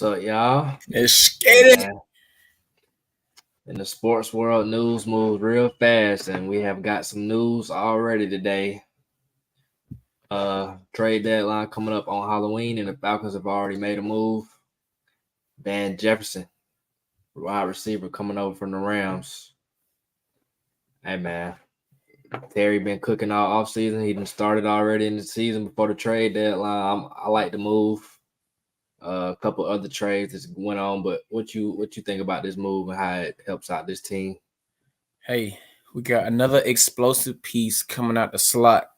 What's up, y'all? Let's Hey, get it. man. In the sports world, news moves real fast, and we have got some news already today. Trade deadline coming up on Halloween, and the Falcons have already made a move. Van Jefferson, wide receiver, coming over from the Rams. Hey, man. Terry been cooking all offseason. He done started already in the season before the trade deadline. I like the move. A couple other trades that went on, but what you think about this move and how it helps out this team? Hey, we got another explosive piece coming out the slot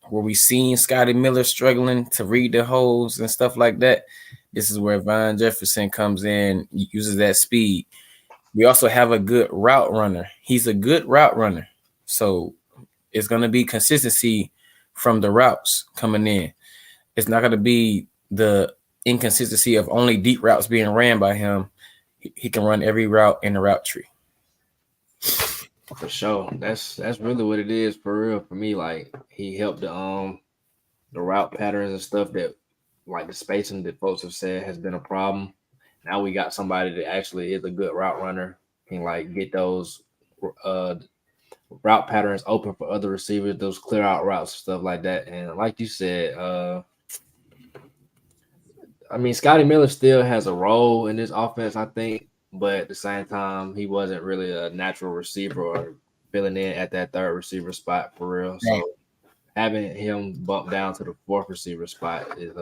where we seen Scotty Miller struggling to read the holes and stuff like that. This is where Van Jefferson comes in, uses that speed. We also have a good route runner. He's a good route runner. So it's going to be consistency from the routes coming in. It's not going to be the inconsistency of only deep routes being ran by him. He can run every route in the route tree. For sure. That's really what it is for real for me. Like he helped the route patterns and stuff that like the spacing that folks have said has been a problem. Now we got somebody that actually is a good route runner, can like get those uh route patterns open for other receivers, those clear out routes, stuff like that. And like you said, I mean Scotty Miller still has a role in this offense, I think, but at the same time, he wasn't really a natural receiver or filling in at that third receiver spot for real. Right. So having him bump down to the fourth receiver spot is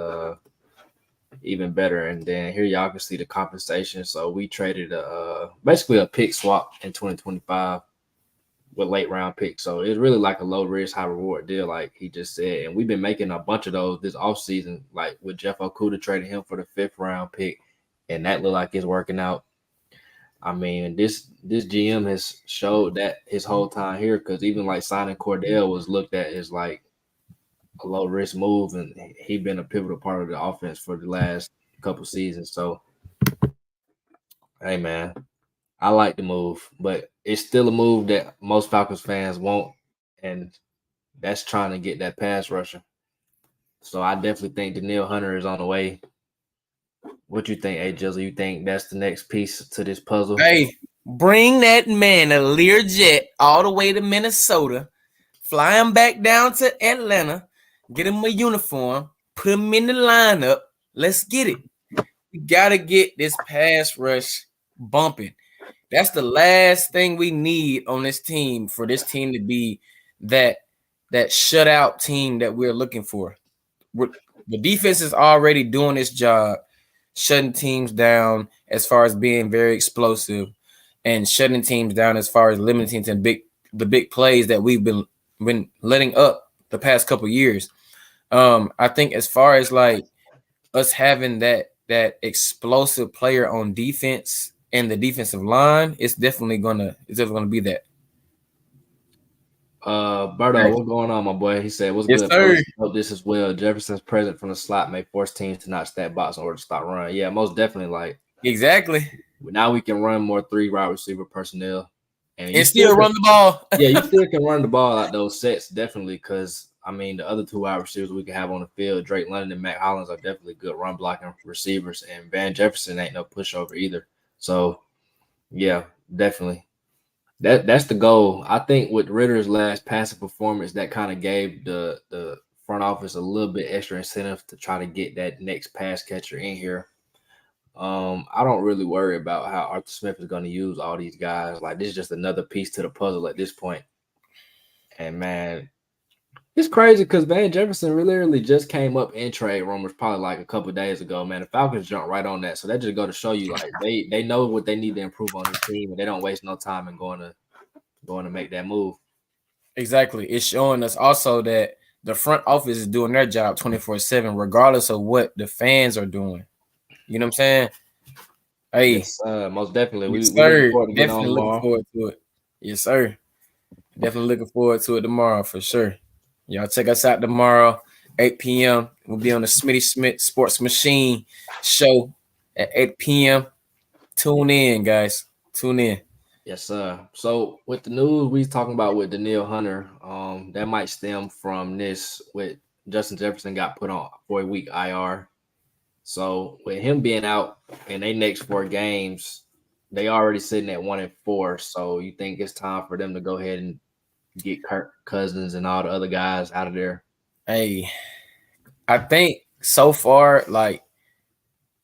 even better. And then here y'all can see the compensation. So we traded basically a pick swap in 2025 with late round picks. So it's really like a low risk, high reward deal, like he just said. And we've been making a bunch of those this offseason, like with Jeff Okuda trading him for the fifth round pick, and that looked like it's working out. I mean, this GM has showed that his whole time here, because even like signing Cordell was looked at as like a low risk move, and he been a pivotal part of the offense for the last couple seasons. So, hey man, I like the move, but it's still a move that most Falcons fans won't, and that's trying to get that pass rusher. So I definitely think Daniil Hunter is on the way. What you think, A Jizzle? You think that's the next piece to this puzzle? Hey, bring that man a Learjet all the way to Minnesota, fly him back down to Atlanta, get him a uniform, put him in the lineup. Let's get it. We gotta get this pass rush bumping. That's the last thing we need on this team for this team to be that shutout team that we're looking for. The defense is already doing its job, shutting teams down as far as being very explosive, and shutting teams down as far as limiting to the big plays that we've been letting up the past couple years. I think as far as like us having that explosive player on defense and the defensive line, it's definitely gonna be that. Berto, Right. what's going on, my boy? He said, "What's Yes, good, sir. fellas? Hope this is well. Jefferson's present from the slot may force teams to not stat box in order to stop run." Yeah, most definitely. Like Exactly. now we can run more three wide receiver personnel, and you And still still can, run the ball. yeah, you still can run the ball out those sets definitely. Because I mean, the other two wide receivers we can have on the field, Drake London and Matt Hollins, are definitely good run blocking receivers, and Van Jefferson ain't no pushover either. So yeah, definitely. That's the goal. I think with Ritter's last passing performance, that kind of gave the front office a little bit extra incentive to try to get that next pass catcher in here. I don't really worry about how Arthur Smith is going to use all these guys. Like this is just another piece to the puzzle at this point. And man, it's crazy because Van Jefferson literally just came up in trade rumors probably like a couple of days ago. Man, the Falcons jumped right on that, so that just go to show you like they know what they need to improve on this team, and they don't waste no time in going to make that move. Exactly. It's showing us also that the front office is doing their job 24/7, regardless of what the fans are doing. You know what I'm saying? Hey, Yes, most definitely. yes, We looking sir. forward to getting on Definitely looking tomorrow. forward to it. Yes, sir. Definitely looking forward to it tomorrow for sure. Y'all check us out tomorrow, 8 p.m. We'll be on the Smitty Smith Sports Machine show at 8 p.m. Tune in, guys. Tune in. Yes, sir. So with the news we talking about with Daniil Hunter, that might stem from this with Justin Jefferson got put on 4 week IR. So with him being out in their next 4 games, they already sitting at 1-4. So you think it's time for them to go ahead and get Kirk Cousins and all the other guys out of there? Hey, I think so far, like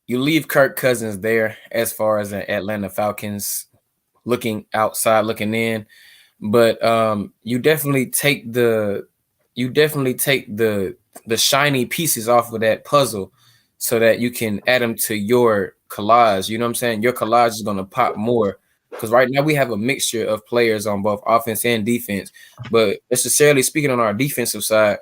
you leave Kirk Cousins there as far as the Atlanta Falcons looking outside, looking in, but you definitely take the shiny pieces off of that puzzle so that you can add them to your collage. You know what I'm saying? Your collage is gonna pop more because right now we have a mixture of players on both offense and defense. But necessarily speaking on our defensive side,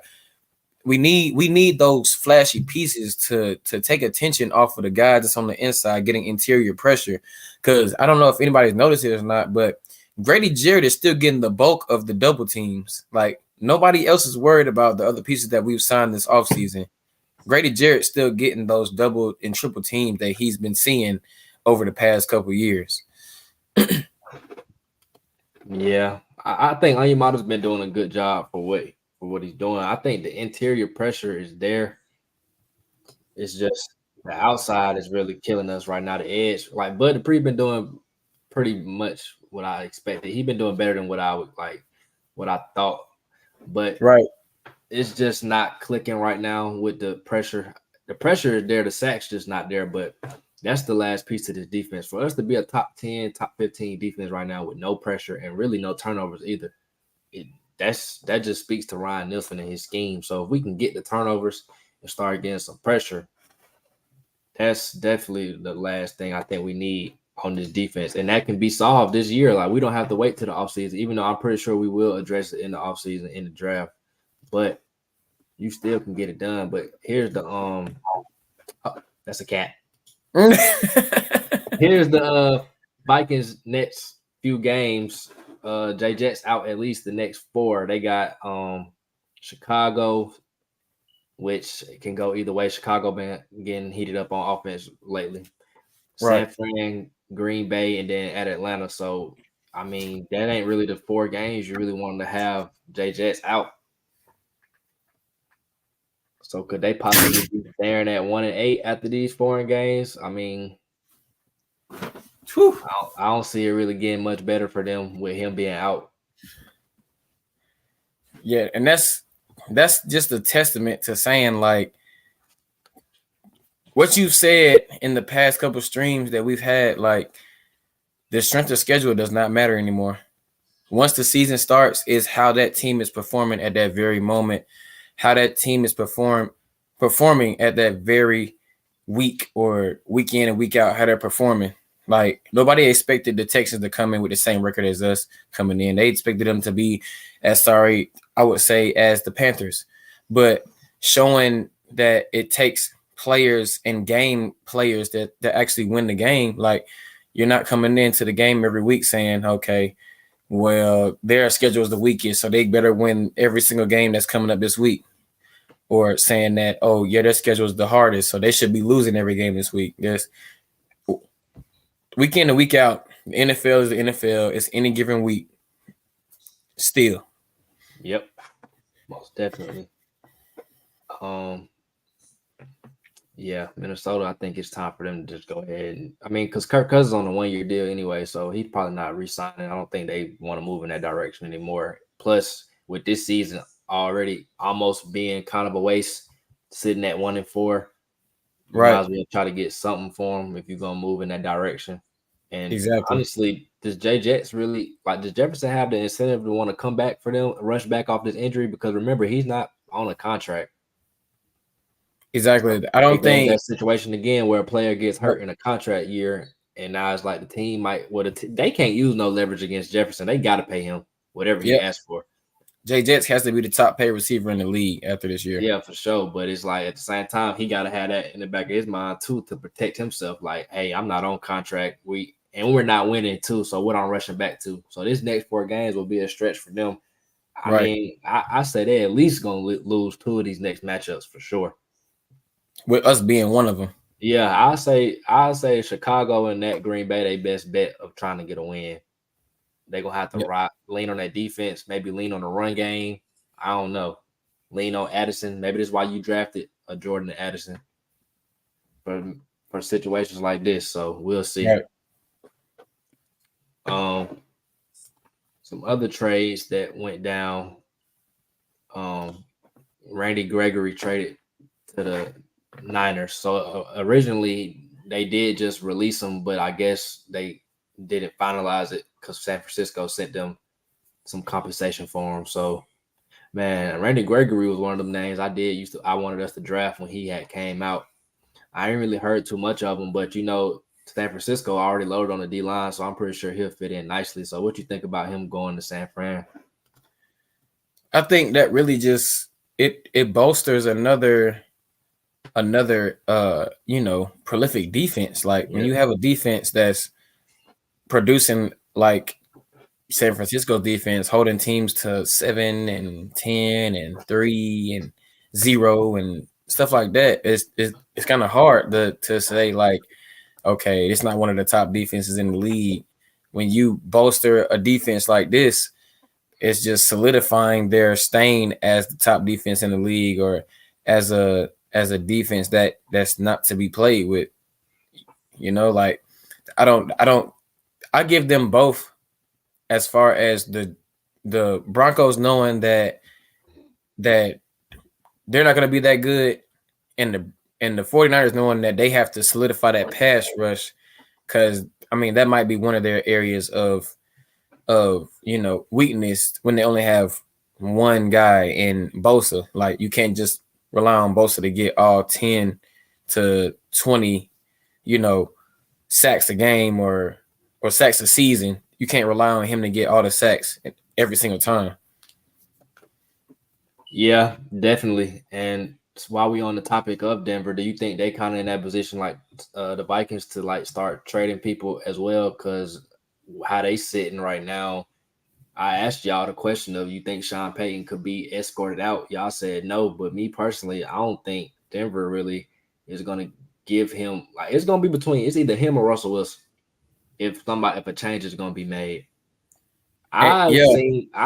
we need those flashy pieces to take attention off of the guys that's on the inside getting interior pressure. Because I don't know if anybody's noticed it or not, but Grady Jarrett is still getting the bulk of the double teams. Like nobody else is worried about the other pieces that we've signed this offseason. Grady Jarrett's still getting those double and triple teams that he's been seeing over the past couple years. Yeah, I think Onyemata's been doing a good job for what he's doing. I think the interior pressure is there. It's just the outside is really killing us right now. The edge, like Bud Dupree, been doing pretty much what I expected. He's been doing better than what I would like, what I thought. But Right. it's just not clicking right now with the pressure. The pressure is there. The sack's just not there. But that's the last piece of this defense. For us to be a top 10, top 15 defense right now with no pressure and really no turnovers either, that just speaks to Ryan Nielsen and his scheme. So if we can get the turnovers and start getting some pressure, that's definitely the last thing I think we need on this defense. And that can be solved this year. Like we don't have to wait to the offseason, even though I'm pretty sure we will address it in the offseason in the draft. But you still can get it done. But here's the that's a cat. Here's the Vikings next few games. Jay Jets out at least the next 4. They got Chicago, which can go either way. Chicago been getting heated up on offense lately. Right. San Fran, Green Bay, and then at Atlanta. So I mean, that ain't really the 4 games you really want to have Jay Jets out. So could they possibly be staring at 1-8 after these foreign games? I mean, I don't see it really getting much better for them with him being out. Yeah, and that's just a testament to saying like what you've said in the past couple streams that we've had, like the strength of schedule does not matter anymore. Once the season starts, is how that team is performing at that very moment, how that team is performing at that very week or week in and week out, how they're performing. Like nobody expected the Texans to come in with the same record as us coming in. They expected them to be as sorry, I would say, as the Panthers. But showing that it takes players and game players that actually win the game, like you're not coming into the game every week saying, okay, well, their schedule is the weakest, so they better win every single game that's coming up this week. Or saying that, oh, yeah, their schedule is the hardest, so they should be losing every game this week. There's week in and week out. The NFL is the NFL. It's any given week. Still. Yep, most definitely. Yeah, Minnesota. I think it's time for them to just go ahead and. I mean, because Kirk Cousins is on a 1-year deal anyway, so he's probably not re-signing. I don't think they want to move in that direction anymore. Plus, with this season already almost being kind of a waste, sitting at 1-4, you might as well try to get something for him if you're gonna move in that direction. And Exactly. honestly, does Jay Jets really like? Does Jefferson have the incentive to want to come back for them, rush back off this injury? Because remember, he's not on a contract. Exactly. I It don't goes think that situation again where a player gets hurt in a contract year, and now it's like the team might. Well, they can't use no leverage against Jefferson. They got to pay him whatever he asks for. Jay Jets has to be the top paid receiver in the league after this year. Yeah, for sure. But it's like at the same time, he got to have that in the back of his mind too to protect himself. Like, hey, I'm not on contract. We're not winning too, so what I'm rushing back to. So this next 4 games will be a stretch for them. I mean, I say they're at least gonna lose 2 of these next matchups for sure. With us being one of them. Yeah, I say Chicago and that Green Bay they best bet of trying to get a win. They're gonna have to lean on that defense, maybe lean on the run game. I don't know. Lean on Addison. Maybe that's why you drafted a Jordan Addison for situations like this. So we'll see. Right. Some other trades that went down. Randy Gregory traded to the Niners. So originally they did just release him, but I guess they didn't finalize it because San Francisco sent them some compensation for him. So man, Randy Gregory was one of them names I wanted us to draft when he had came out. I ain't really heard too much of him, but San Francisco already loaded on the D line, so I'm pretty sure he'll fit in nicely. So what you think about him going to San Fran? I think that really just it bolsters another prolific defense. Like when you have a defense that's producing like San Francisco defense, holding teams to 7 and 10 and 3 and 0 and stuff like that, it's kind of hard to say like, okay, it's not one of the top defenses in the league. When you bolster a defense like this, it's just solidifying their stain as the top defense in the league, or as a defense that's not to be played with. Like I give them both, as far as the Broncos knowing that they're not going to be that good, and the 49ers knowing that they have to solidify that pass rush, because I mean that might be one of their areas of weakness when they only have one guy in Bosa. Like you can't just rely on Bosa to get all 10 to 20 sacks a game or sacks a season. You can't rely on him to get all the sacks every single time. Yeah, definitely. And while we on the topic of Denver, do you think they kind of in that position like the Vikings to like start trading people as well? Because how they sitting right now, I asked y'all the question of you think Sean Payton could be escorted out. Y'all said no, but me personally, I don't think Denver really is going to give him like it's going to be between it's either him or Russell Wilson. If a change is going to be made. I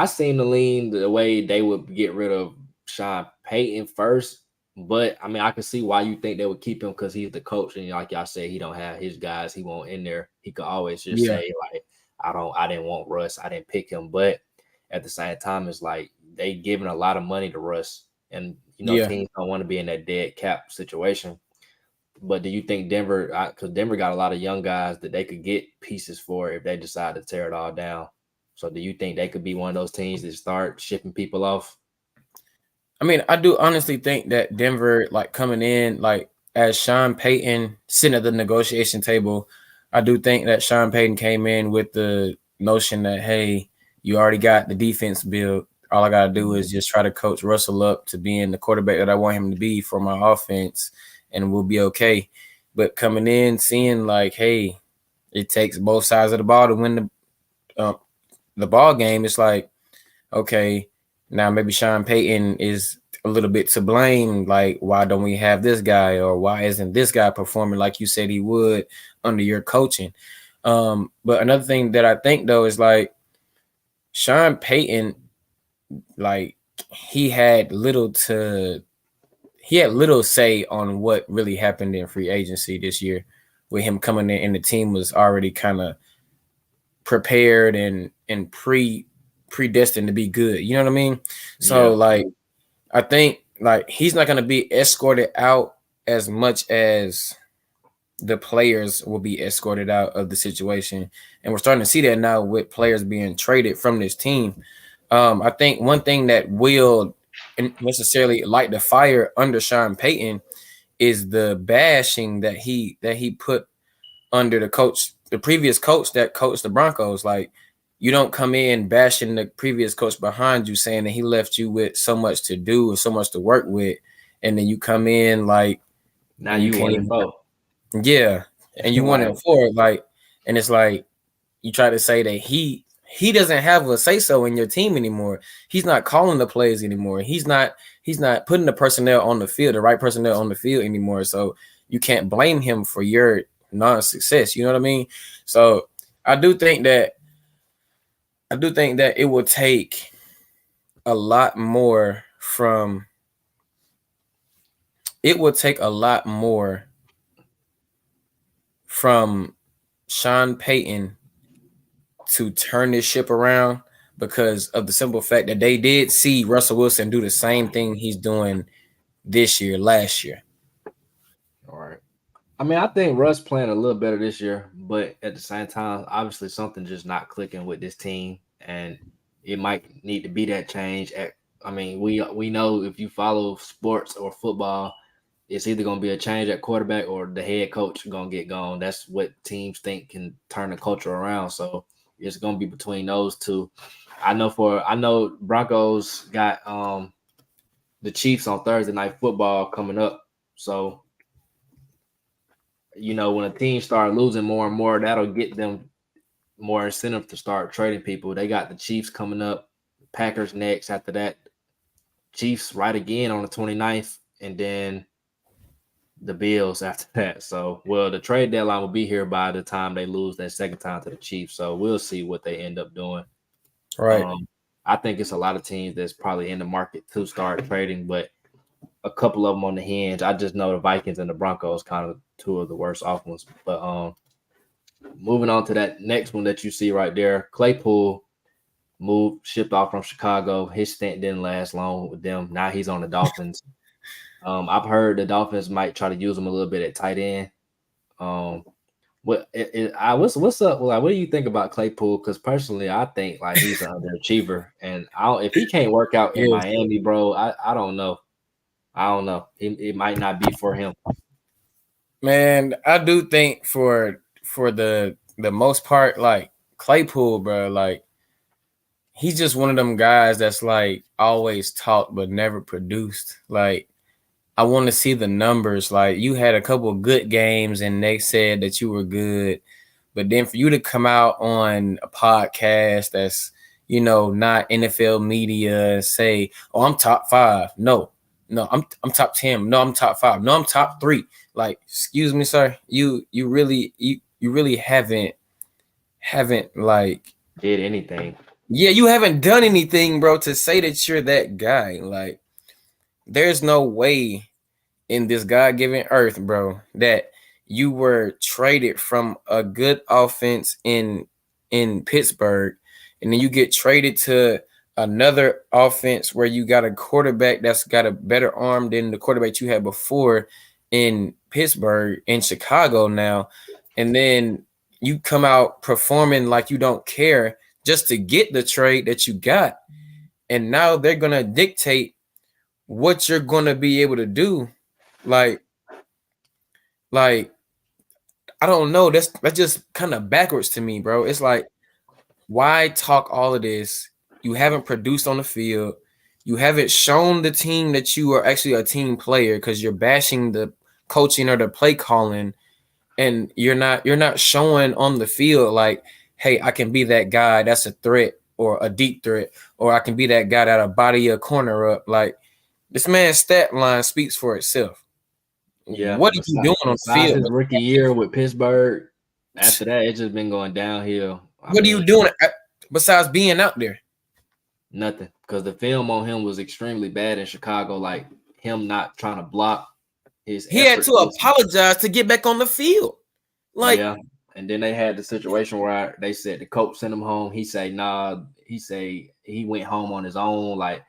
seen the lean the way they would get rid of Sean Payton first, but I mean I can see why you think they would keep him because he's the coach, and like y'all said, he don't have his guys. He won't in there. He could always just say like, I didn't want Russ. I didn't pick him. But at the same time, it's like they giving a lot of money to Russ, and teams don't want to be in that dead cap situation. But do you think Denver? Because Denver got a lot of young guys that they could get pieces for if they decide to tear it all down. So do you think they could be one of those teams that start shipping people off? I mean, I do honestly think that Denver, like coming in, like as Sean Payton sitting at the negotiation table, I do think that Sean Payton came in with the notion that, hey, you already got the defense built. All I got to do is just try to coach Russell up to being the quarterback that I want him to be for my offense, and we'll be okay. But coming in, seeing like, hey, it takes both sides of the ball to win the ball game. It's like, okay, now maybe Sean Payton is a little bit to blame. Like, why don't we have this guy, or why isn't this guy performing like you said he would under your coaching? But another thing that I think though is like Sean Payton, like he had little say on what really happened in free agency this year, with him coming in and the team was already kind of prepared and predestined to be good. You know what I mean? So like, I think like he's not going to be escorted out as much as the players will be escorted out of the situation. And we're starting to see that now with players being traded from this team. I think one thing that will necessarily light the fire under Sean Payton is the bashing that he put under the previous coach that coached the Broncos. Like, you don't come in bashing the previous coach behind you, saying that he left you with so much to do and so much to work with, and then you come in like now you want it both. Yeah, and you want it for like, and it's like you try to say that he doesn't have a say so in your team anymore. He's not calling the plays anymore. He's not putting the personnel on the field, the right personnel on the field anymore. So you can't blame him for your non-success. You know what I mean? So I do think that it will take a lot more from. It will take a lot more from Sean Payton to turn this ship around because of the simple fact that they did see Russell Wilson do the same thing he's doing last year. All right. I mean, I think Russ playing a little better this year, but at the same time, obviously something just not clicking with this team, and it might need to be that change. I mean, we know if you follow sports or football, it's either going to be a change at quarterback or the head coach going to get gone. That's what teams think can turn the culture around. So it's going to be between those two. I know Broncos got the Chiefs on Thursday Night Football coming up. So when a team start losing more and more, that'll get them more incentive to start trading people. They got the Chiefs coming up, Packers next. After that, Chiefs right again on the 29th, and then the Bills after that. So, the trade deadline will be here by the time they lose that second time to the Chiefs. So we'll see what they end up doing. Right. I think it's a lot of teams that's probably in the market to start trading, but a couple of them on the hinge. I just know the Vikings and the Broncos kind of two of the worst off ones. But moving on to that next one that you see right there, Claypool shipped off from Chicago. His stint didn't last long with them. Now he's on the Dolphins. I've heard the Dolphins might try to use him a little bit at tight end. What's up? Like, what do you think about Claypool? Because personally, I think like he's an underachiever, and if he can't work out in Miami, bro, I don't know. I don't know. It might not be for him. Man, I do think for the most part, like Claypool, bro, like he's just one of them guys that's like always talked but never produced. Like I want to see the numbers. Like you had a couple of good games and they said that you were good, but then for you to come out on a podcast that's not NFL media and say, "Oh, I'm top 5." No, I'm top 10. No, I'm top 5. No, I'm top 3. Like, excuse me, sir. You really haven't like did anything. Yeah, you haven't done anything, bro, to say that you're that guy. Like, there's no way in this God-given earth, bro, that you were traded from a good offense in Pittsburgh, and then you get traded to another offense where you got a quarterback that's got a better arm than the quarterback you had before in Pittsburgh, in Chicago now, and then you come out performing like you don't care just to get the trade that you got, and now they're gonna dictate what you're gonna be able to do. Like I don't know. That's just kind of backwards to me, bro. It's like, why talk all of this? You haven't produced on the field. You haven't shown the team that you are actually a team player because you're bashing the coaching or the play calling, and you're not showing on the field like, hey, I can be that guy that's a threat or a deep threat, or I can be that guy that'll body a corner up. Like, this man's stat line speaks for itself. Yeah. What are you doing on the field? His rookie year with Pittsburgh, after that, it's just been going downhill. What are you doing besides being out there? Nothing, because the film on him was extremely bad in Chicago. Like him not trying to block his. He had to apologize to get back on the field. Like, yeah, and then they had the situation where they said the coach sent him home. He say nah. He say he went home on his own. Like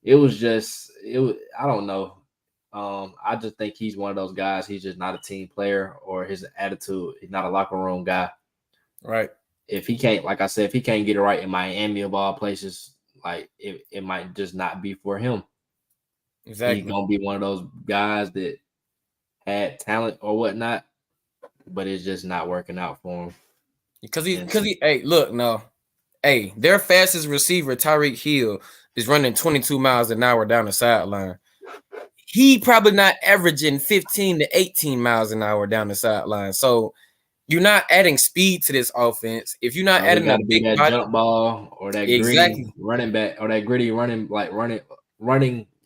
it was. I don't know. I just think he's one of those guys. He's just not a team player, or his attitude. He's not a locker room guy. Right. If he can't, like I said, if he can't get it right in Miami of all places, like it might just not be for him. Exactly. He's gonna be one of those guys that had talent or whatnot, but it's just not working out for him. Because hey, look, no. Hey, their fastest receiver, Tyreek Hill, is running 22 miles an hour down the sideline. He probably not averaging 15 to 18 miles an hour down the sideline. So you're not adding speed to this offense. If you're not adding a big that body, jump ball or that gritty running back or that gritty running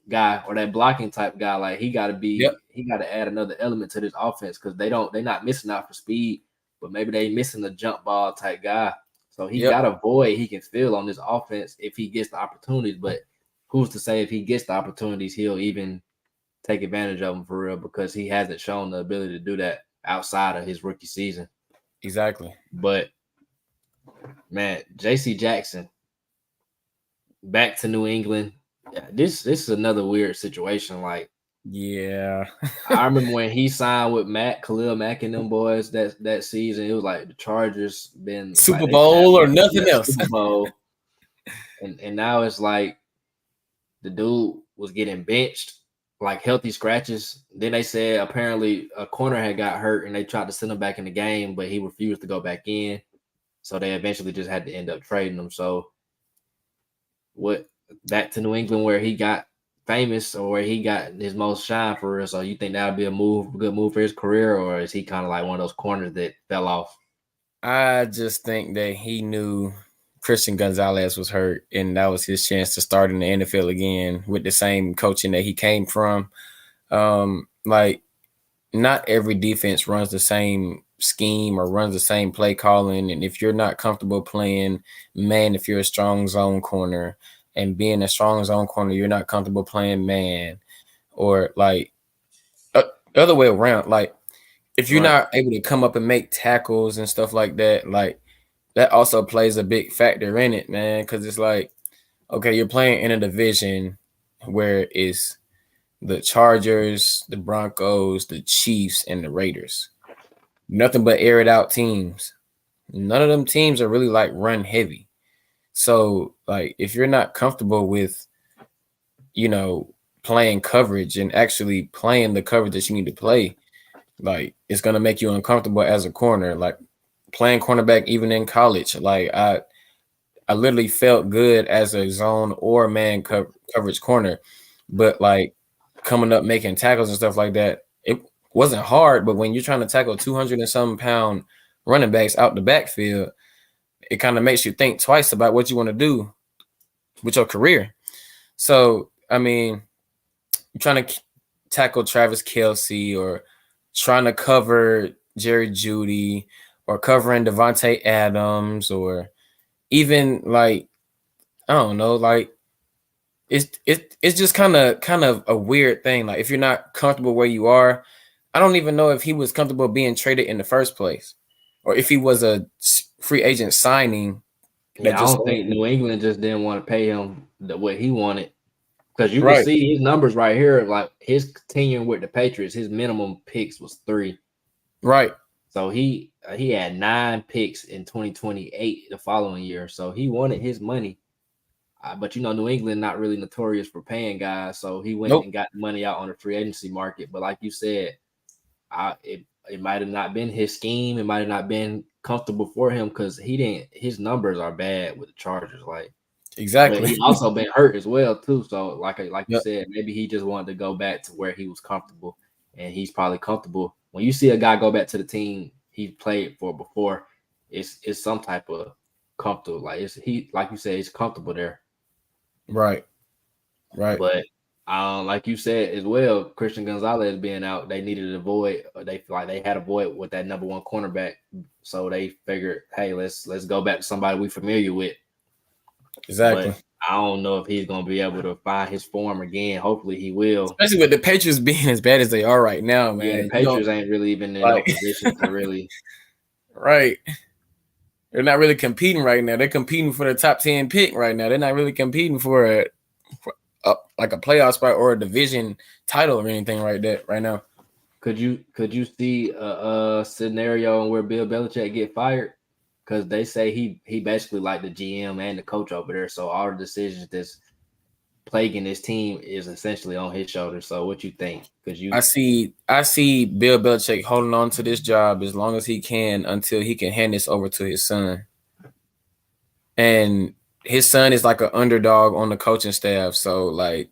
guy or that blocking type guy, like he got to add another element to this offense because they're not missing out for speed, but maybe they missing the jump ball type guy. So he got a void he can fill on this offense if he gets the opportunities. But who's to say if he gets the opportunities, he'll even take advantage of them for real, because he hasn't shown the ability to do that. outside of his rookie season. Exactly. But man, J.C. Jackson back to New England. Yeah, this is another weird situation. Like, Yeah. I remember when he signed with Khalil Mack and them boys that season. It was like the Chargers been like Super they didn't have Bowl or much. nothing Yeah, else. Super Bowl. And now it's like the dude was getting benched, like healthy scratches. Then they said apparently a corner had got hurt and they tried to send him back in the game, but he refused to go back in. So they eventually just had to end up trading him. So what back to New England where he got famous or where he got his most shine for real. So you think that would be a good move for his career, or is he kind of like one of those corners that fell off? I just think that he knew Christian Gonzalez was hurt, and that was his chance to start in the NFL again with the same coaching that he came from. Like, not every defense runs the same scheme or runs the same play calling. And if you're not comfortable playing man, if you're a strong zone corner and being a strong zone corner, you're not comfortable playing man, or like other way around. Like, if you're not able to come up and make tackles and stuff like that, like that also plays a big factor in it, man. Because it's like, okay, you're playing in a division where it's the Chargers, the Broncos, the Chiefs, and the Raiders. Nothing but air it out teams. None of them teams are really like run heavy. So, like, if you're not comfortable with, playing coverage and actually playing the coverage that you need to play, like, it's gonna make you uncomfortable as a corner. Like, playing cornerback even in college, like I literally felt good as a zone or man coverage corner, but like coming up making tackles and stuff like that, it wasn't hard. But when you're trying to tackle 200 and some pound running backs out the backfield, it kind of makes you think twice about what you want to do with your career. So, I mean, you're trying to tackle Travis Kelce or trying to cover Jerry Jeudy or covering Devontae Adams, or even like, I don't know, like it's just kind of a weird thing. Like, if you're not comfortable where you are, I don't even know if he was comfortable being traded in the first place, or if he was a free agent signing. Yeah, I don't think New England just didn't want to pay him what he wanted, because you can Right. see his numbers right here. Like his tenure with the Patriots, his minimum picks was 3. Right. So he had 9 picks in 2028 the following year. So he wanted his money. But New England not really notorious for paying guys, so he went and got the money out on the free agency market. But like you said, it might have not been his scheme. It might have not been comfortable for him because his numbers are bad with the Chargers. Like, exactly. But he also been hurt as well too. So like you said, maybe he just wanted to go back to where he was comfortable, and he's probably comfortable. When you see a guy go back to the team he played for before, it's some type of comfortable. Like like you said, he's comfortable there. Right. But like you said as well, Christian Gonzalez being out, they needed a void. They had a void with that number 1 cornerback, so they figured, hey, let's go back to somebody we familiar with. Exactly. But I don't know if he's gonna be able to find his form again. Hopefully he will. Especially with the Patriots being as bad as they are right now, man. Yeah, the Patriots ain't really even in no position to really. Right. They're not really competing right now. They're competing for the top 10 pick right now. They're not really competing for like a playoff spot or a division title or anything right now. Could you see a scenario where Bill Belichick get fired? Because they say he basically like the GM and the coach over there. So all the decisions that's plaguing this team is essentially on his shoulders. So what you think? Because I see Bill Belichick holding on to this job as long as he can until he can hand this over to his son. And his son is like an underdog on the coaching staff. So, like,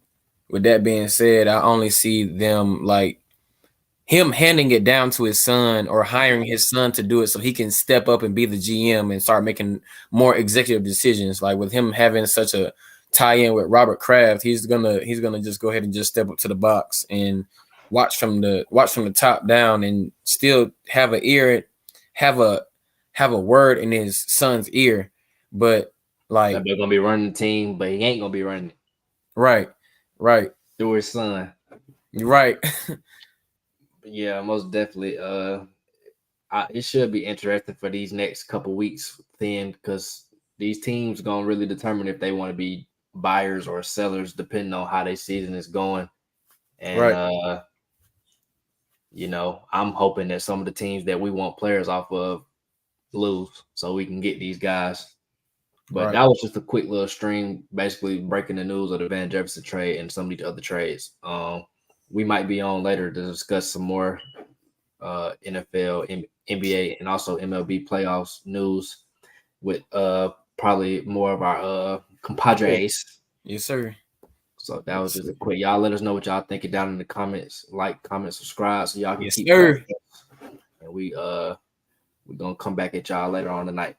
with that being said, I only see them like him handing it down to his son or hiring his son to do it so he can step up and be the GM and start making more executive decisions. Like, with him having such a tie-in with Robert Kraft, he's gonna just go ahead and just step up to the box and watch from the top down and still have a word in his son's ear. But like, they're gonna be running the team, but he ain't gonna be running it. Right. Through his son. Right. Yeah, most definitely. it should be interesting for these next couple weeks then, because these teams gonna really determine if they want to be buyers or sellers depending on how their season is going. And Right. I'm hoping that some of the teams that we want players off of lose so we can get these guys. But Right. that was just a quick little stream, basically breaking the news of the Van Jefferson trade and some of these other trades. We might be on later to discuss some more NFL, NBA, and also MLB playoffs news with probably more of our compadres. Yes, sir. So that was just a quick. Y'all let us know what y'all thinking down in the comments. Like, comment, subscribe, so y'all can Yes, keep sir. track. And we're gonna come back at y'all later on tonight.